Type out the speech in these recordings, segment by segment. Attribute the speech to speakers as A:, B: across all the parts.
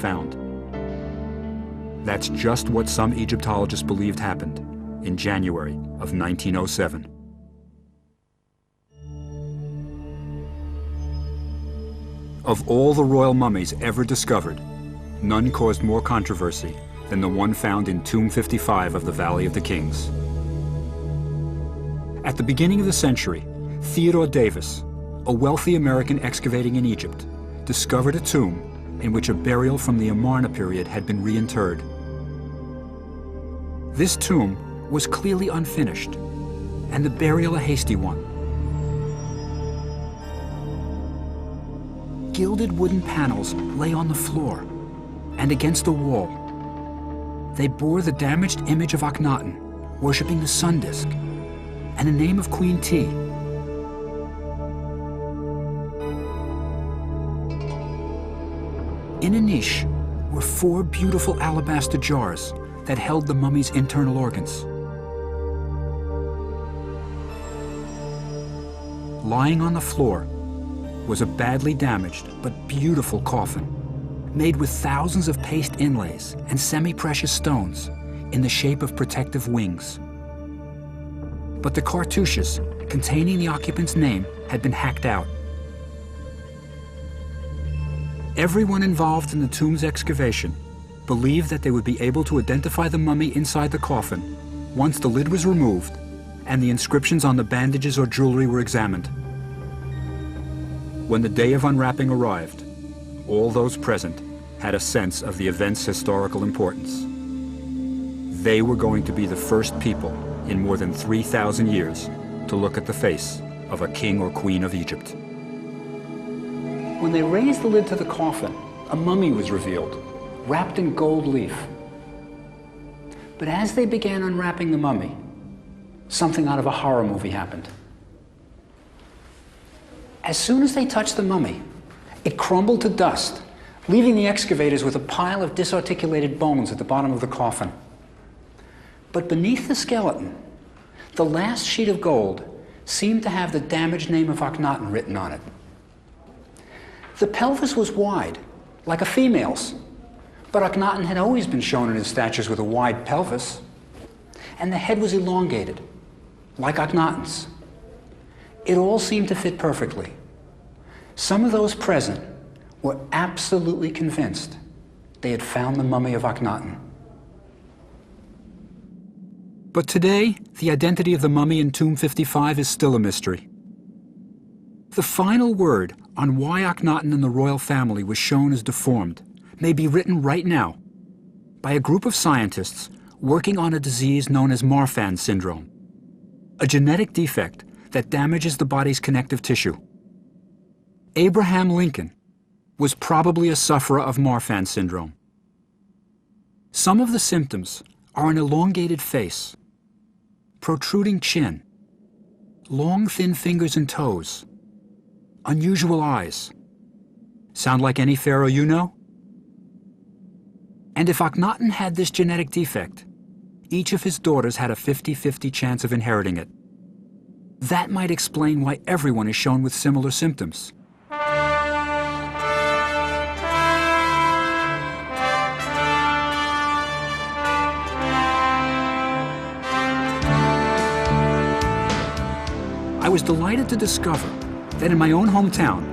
A: found. That's just what some Egyptologists believed happened in January of 1907. Of all the royal mummies ever discovered, none caused more controversy than the one found in Tomb 55 of the Valley of the Kings. At the beginning of the century, Theodore Davis, a wealthy American excavating in Egypt, discovered a tomb in which a burial from the Amarna period had been reinterred. This tomb was clearly unfinished, and the burial a hasty one. Gilded wooden panels lay on the floor and against the wall. They bore the damaged image of Akhenaten, worshipping the sun disk, and the name of Queen T. In a niche were 4 beautiful alabaster jars that held the mummy's internal organs. Lying on the floor was a badly damaged but beautiful coffin, made with thousands of paste inlays and semi-precious stones in the shape of protective wings. But the cartouches containing the occupant's name had been hacked out. Everyone involved in the tomb's excavation believed that they would be able to identify the mummy inside the coffin once the lid was removed and the inscriptions on the bandages or jewelry were examined. When the day of unwrapping arrived, all those present had a sense of the event's historical importance. They were going to be the first people in more than 3,000 years to look at the face of a king or queen of Egypt. When they raised the lid to the coffin, a mummy was revealed, wrapped in gold leaf. But as they began unwrapping the mummy, something out of a horror movie happened. As soon as they touched the mummy, it crumbled to dust, leaving the excavators with a pile of disarticulated bones at the bottom of the coffin. But beneath the skeleton, the last sheet of gold seemed to have the damaged name of Akhenaten written on it. The pelvis was wide, like a female's, but Akhenaten had always been shown in his statues with a wide pelvis, and the head was elongated, like Akhenaten's. It all seemed to fit perfectly. Some of those present were absolutely convinced they had found the mummy of Akhenaten. But today, the identity of the mummy in Tomb 55 is still a mystery. The final word on why Akhenaten and the royal family was shown as deformed may be written right now by a group of scientists working on a disease known as Marfan syndrome, a genetic defect that damages the body's connective tissue. Abraham Lincoln was probably a sufferer of Marfan syndrome. Some of the symptoms are an elongated face, protruding chin, long thin fingers and toes, unusual eyes. Sound like any pharaoh you know? And if Akhenaten had this genetic defect, each of his daughters had a 50-50 chance of inheriting it. That might explain why everyone is shown with similar symptoms. I was delighted to discover that in my own hometown,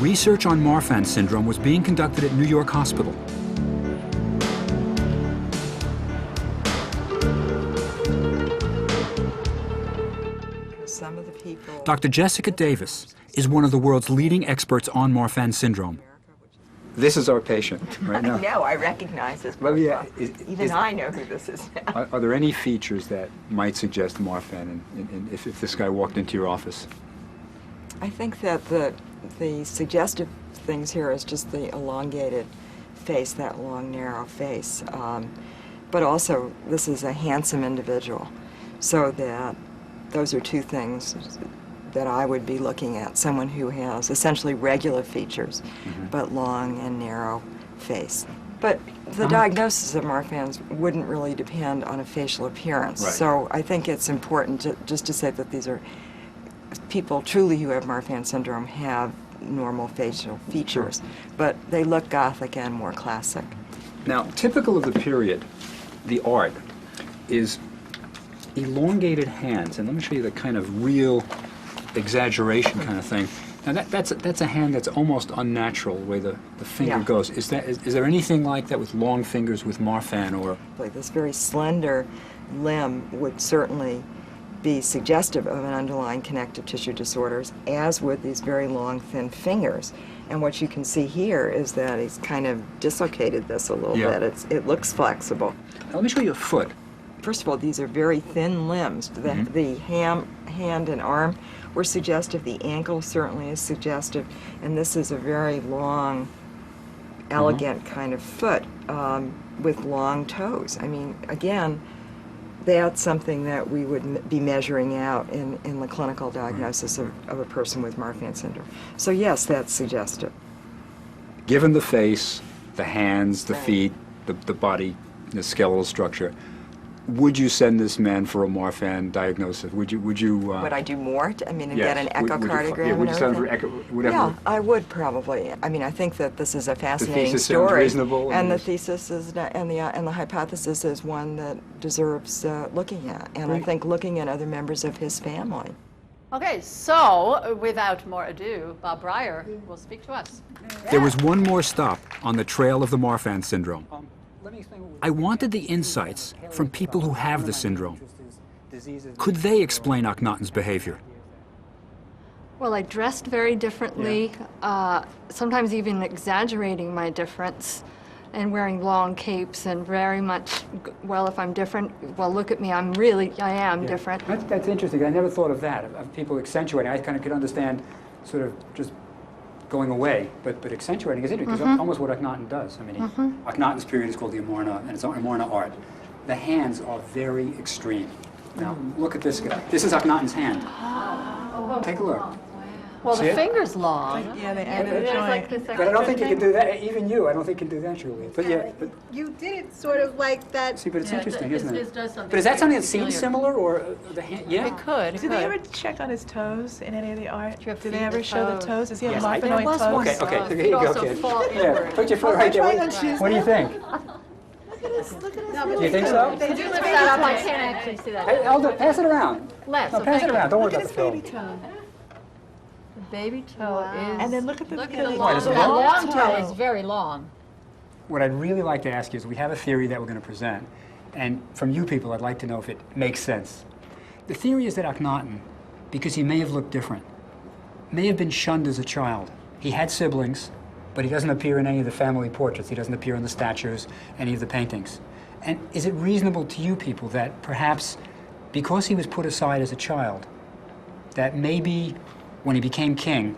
A: research on Marfan syndrome was being conducted at New York Hospital. Dr. Jessica Davis is one of the world's leading experts on Marfan syndrome. This is our patient right now.
B: I know, I recognize this.
A: Well, yeah,
B: Even I know who this is now.
A: Are there any features that might suggest Marfan if this guy walked into your office?
B: I think that the suggestive things here is just the elongated face, that long, narrow face. But also, this is a handsome individual. So that those are two things that I would be looking at. Someone who has essentially regular features, but long and narrow face. But the diagnosis of Marfan's wouldn't really depend on a facial appearance.
A: Right.
B: So I think it's important just to say that these are people truly who have Marfan syndrome have normal facial features, but they look Gothic and more classic.
A: Now, typical of the period, the art, is elongated hands. And let me show you the kind of real exaggeration kind of thing. Now, that's a hand that's almost unnatural, the way the finger goes. Is there anything like that with long fingers with Marfan or?
B: This very slender limb would certainly be suggestive of an underlying connective tissue disorders, as would these very long, thin fingers. And what you can see here is that he's kind of dislocated this a little bit. It looks flexible.
A: Now, let me show you a foot.
B: First of all, these are very thin limbs. The hand and arm were suggestive. The ankle certainly is suggestive. And this is a very long, elegant kind of foot with long toes. I mean, again, that's something that we would be measuring out in the clinical diagnosis of a person with Marfan syndrome. So yes, that's suggestive.
A: Given the face, the hands, the feet, the body, the skeletal structure, would you send this man for a Marfan diagnosis? Would you?
B: Would I do more? Get an echocardiogram
A: would you send
B: and everything? Yeah, I would probably. I mean, I think that this is a fascinating
A: the thesis
B: story.
A: Sounds reasonable,
B: and the thesis is, and the hypothesis is one that deserves looking at. And I think looking at other members of his family.
C: Okay, so without more ado, Bob Brier will speak to us.
A: There was one more stop on the trail of the Marfan syndrome. I wanted the insights from people who have the syndrome. Could they explain Akhenaten's behavior?
D: Well, I dressed very differently, sometimes even exaggerating my difference, and wearing long capes and very much, well, if I'm different, well, look at me, I am different.
A: That's interesting. I never thought of that, of people accentuating. I kind of could understand sort of just going away, but accentuating is interesting, because almost what Akhenaten does. I mean, Akhenaten's period is called the Amarna, and it's Amarna art. The hands are very extreme. Now, look at this guy. This is Akhenaten's hand. Take a look.
C: Well,
A: See
C: the
A: it?
C: finger's long.
E: Yeah, the end of the joint.
A: But I don't think you can do that. Even you, I don't think you can do that, Julie. But yeah, but
E: You did it sort of like that.
A: see, but it's interesting, isn't it?
C: It does something
A: But is that something that
C: peculiar.
A: seems similar, or the hand? Yeah.
C: It could.
E: Did they ever check on his toes in any of the art?
C: Do you have
E: Did they
C: feet
E: ever
C: with
E: show the
C: toes?
E: toes? Does he have
A: Yes, I-
E: Marfanoid
C: was
E: toes?
C: one.
A: Okay, okay.
C: It
A: Here you go,
C: also
A: kid.
C: fall
A: Yeah,
C: inward.
A: put your foot
E: Oh,
A: right
E: they're
A: there.
E: trying on shoes
A: What do you
E: now?
A: think?
E: Look at his, look at his
C: No,
E: little
A: You think so?
E: They
C: Do
E: do
C: lift
E: baby
C: that up, I
E: toes.
C: can't actually see that.
A: Hey, Elder, pass it around.
C: Less,
A: No,
C: so
A: pass it
C: thank
A: around.
C: you.
A: Don't worry
E: Look
A: about
E: at
A: the
E: his
A: film.
E: baby toe.
C: The baby toe is...
E: And then look at the
C: long,
A: Right,
C: the
A: it's
C: long
E: toe.
C: toe is very long.
A: What I'd really like to ask you is, we have a theory that we're going to present, and from you people, I'd like to know if it makes sense. The theory is that Akhenaten, because he may have looked different, may have been shunned as a child. He had siblings, but he doesn't appear in any of the family portraits. He doesn't appear in the statues, any of the paintings. And is it reasonable to you people that perhaps because he was put aside as a child, that maybe when he became king,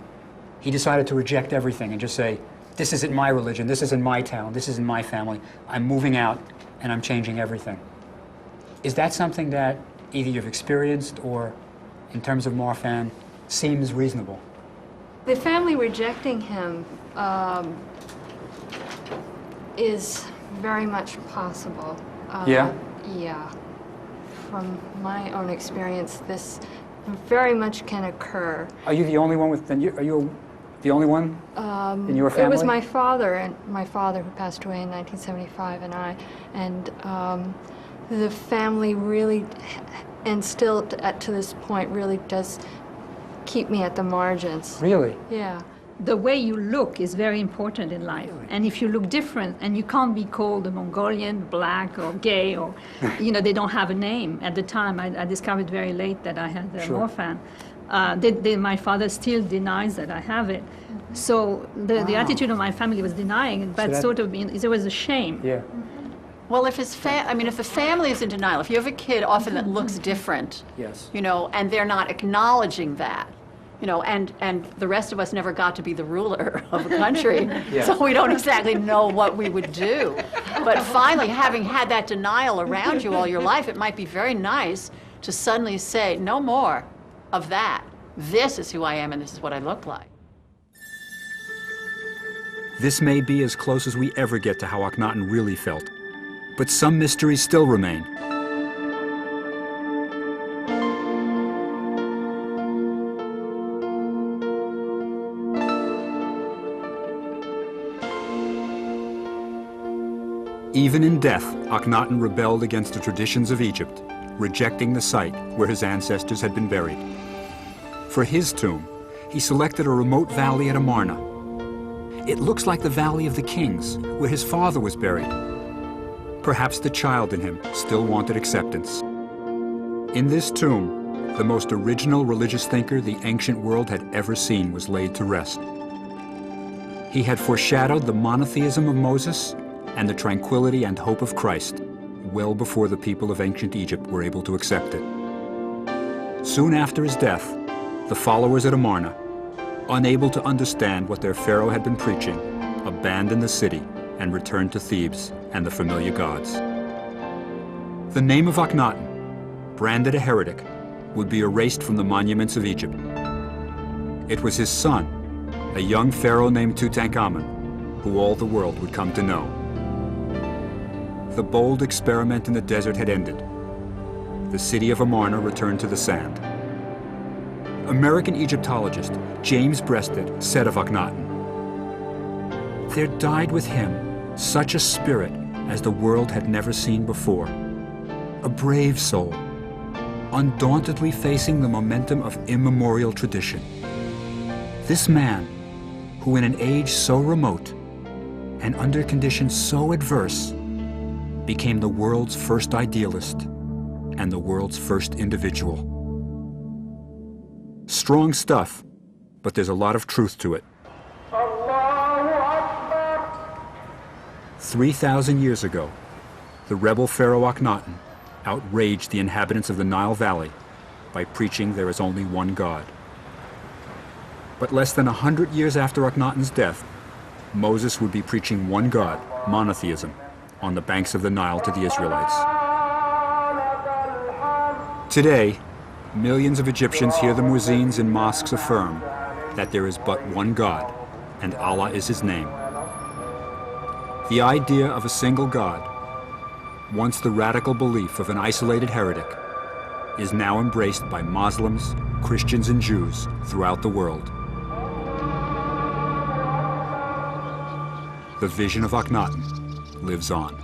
A: he decided to reject everything and just say, this isn't my religion, this isn't my town, this isn't my family, I'm moving out and I'm changing everything? Is that something that either you've experienced or, in terms of Marfan, seems reasonable?
D: The family rejecting him is very much possible.
A: Yeah?
D: Yeah. From my own experience, this very much can occur.
A: Are you the only one with, are you the only one in your family?
D: It was my father who passed away in 1975, and the family really, and still to this point, really does keep me at the margins.
A: Really?
D: Yeah.
F: The way you look is very important in life. And if you look different, and you can't be called a Mongolian, black, or gay, or, they don't have a name. At the time, I discovered very late that I had the Marfan. My father still denies that I have it. So the attitude of my family was denying it, but there was a shame.
A: Yeah.
C: Well, if if the family is in denial, if you have a kid often that looks different,
A: Yes.
C: and they're not acknowledging that, and the rest of us never got to be the ruler of a country, so we don't exactly know what we would do. But finally, having had that denial around you all your life, it might be very nice to suddenly say, no more of that. This is who I am and this is what I look like.
A: This may be as close as we ever get to how Akhenaten really felt, but some mysteries still remain. Even in death, Akhenaten rebelled against the traditions of Egypt, rejecting the site where his ancestors had been buried. For his tomb, he selected a remote valley at Amarna. It looks like the Valley of the Kings, where his father was buried. Perhaps the child in him still wanted acceptance. In this tomb, the most original religious thinker the ancient world had ever seen was laid to rest. He had foreshadowed the monotheism of Moses and the tranquility and hope of Christ well before the people of ancient Egypt were able to accept it. Soon after his death, the followers at Amarna, unable to understand what their pharaoh had been preaching, abandoned the city and returned to Thebes and the familiar gods. The name of Akhenaten, branded a heretic, would be erased from the monuments of Egypt. It was his son, a young pharaoh named Tutankhamun, who all the world would come to know. The bold experiment in the desert had ended. The city of Amarna returned to the sand. American Egyptologist James Breasted said of Akhenaten, "There died with him such a spirit as the world had never seen before. A brave soul, undauntedly facing the momentum of immemorial tradition. This man, who in an age so remote and under conditions so adverse, became the world's first idealist and the world's first individual." Strong stuff, but there's a lot of truth to it. 3,000 years ago, the rebel pharaoh Akhenaten outraged the inhabitants of the Nile Valley by preaching there is only one God. But less than 100 years after Akhenaten's death, Moses would be preaching one God, monotheism, on the banks of the Nile to the Israelites. Today, millions of Egyptians hear the muezzins in mosques affirm that there is but one God, and Allah is his name. The idea of a single God, once the radical belief of an isolated heretic, is now embraced by Muslims, Christians, and Jews throughout the world. The vision of Akhenaten lives on.